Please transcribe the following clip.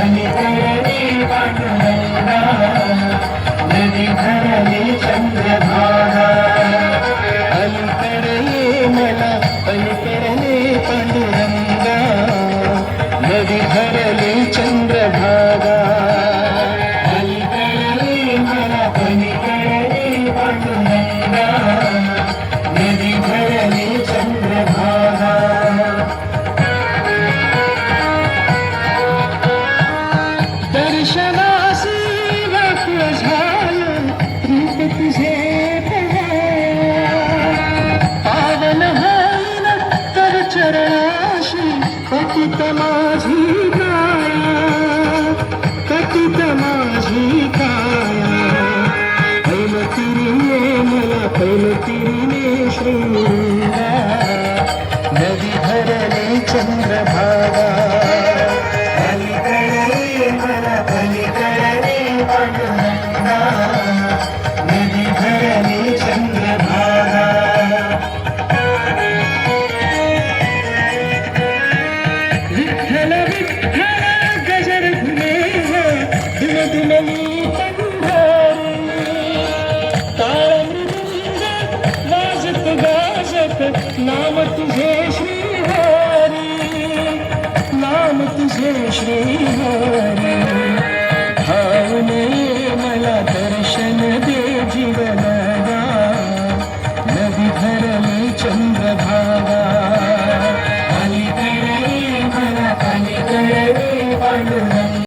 पलीकडे पांडुरंगा नदी धरली चंद्रभागा अलीकडे मला पलीकडे पांडुरंगा नदी धरली चंद्रभागा अलीकडे मला पलीकडे पांडुरंगा नदी धरली चंद्रभागा दर्शनासी व्याकुळ झालं रूप तुझे पावन होईन तर चरणाशी पतित माझी काया पतित माझी काया पैलतीने मला पैलतीने श्रींगा नदी धरली चंद्रभागा पलीकडे